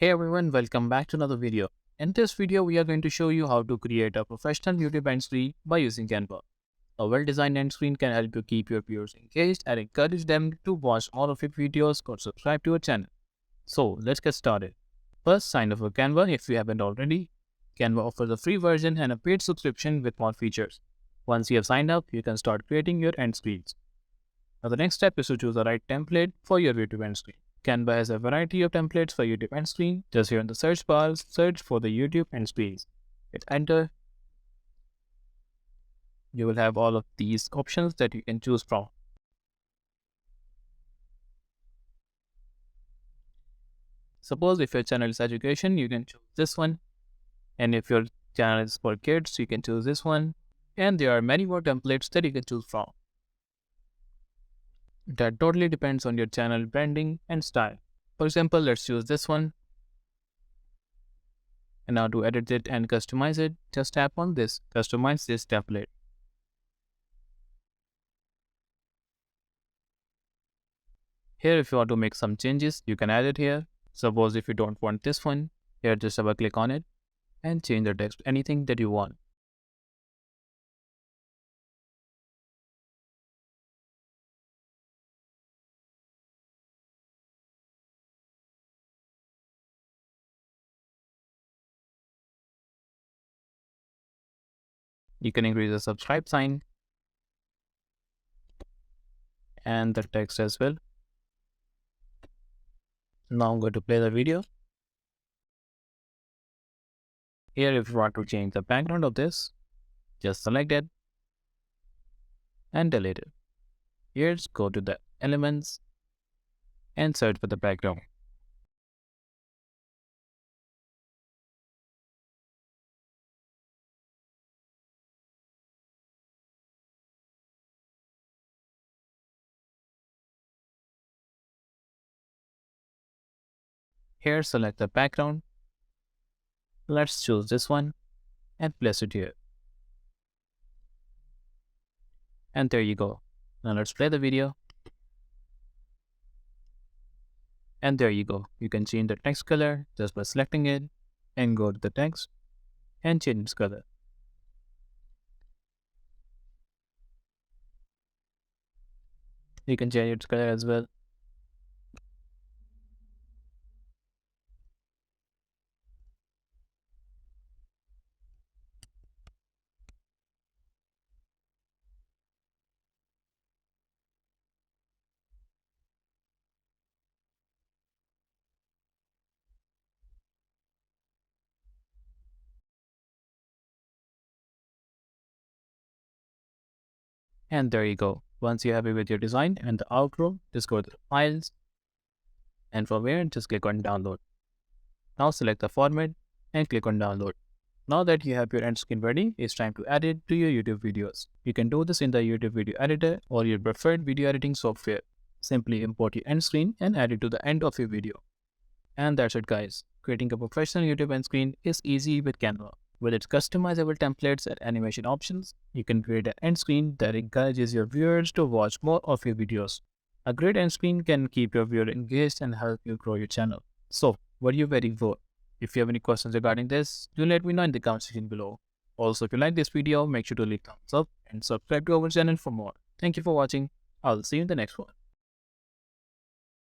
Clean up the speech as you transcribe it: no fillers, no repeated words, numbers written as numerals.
Hey everyone, welcome back to another video. In this video, we are going to show you how to create a professional YouTube end screen by using Canva. A well-designed end screen can help you keep your viewers engaged and encourage them to watch all of your videos or subscribe to your channel. So let's get started. First, sign up for Canva if you haven't already. Canva offers a free version and a paid subscription with more features. Once you have signed up, you can start creating your end screens. Now the next step is to choose the right template for your YouTube end screen. Canva has a variety of templates for YouTube end screen. Just here in the search bar, search for the YouTube end screens. Hit enter. You will have all of these options that you can choose from. Suppose if your channel is education, you can choose this one. And if your channel is for kids, you can choose this one. And there are many more templates that you can choose from. That totally depends on your channel branding and style. For example, let's choose this one. And now to edit it and customize it, just tap on this, customize this template. Here, if you want to make some changes, you can add it here. Suppose if you don't want this one, here just double click on it and change the text, anything that you want. You can increase the subscribe sign and the text as well. Now I'm going to play the video. Here, if you want to change the background of this, just select it and delete it. Here, just go to the elements and search for the background. Here, select the background. Let's choose this one and place it here. And there you go. Now let's play the video. And there you go. You can change the text color just by selecting it and go to the text and change its color. You can change its color as well. And there you go. Once you're happy with your design and the outro, just go to the files and from here, just click on download. Now select the format and click on download. Now that you have your end screen ready, it's time to add it to your YouTube videos. You can do this in the YouTube video editor or your preferred video editing software. Simply import your end screen and add it to the end of your video. And that's it guys. Creating a professional YouTube end screen is easy with Canva. With its customizable templates and animation options, you can create an end screen that encourages your viewers to watch more of your videos. A great end screen can keep your viewer engaged and help you grow your channel. So, what are you waiting for? If you have any questions regarding this, do let me know in the comment section below. Also, if you like this video, make sure to leave thumbs up and subscribe to our channel for more. Thank you for watching. I'll see you in the next one.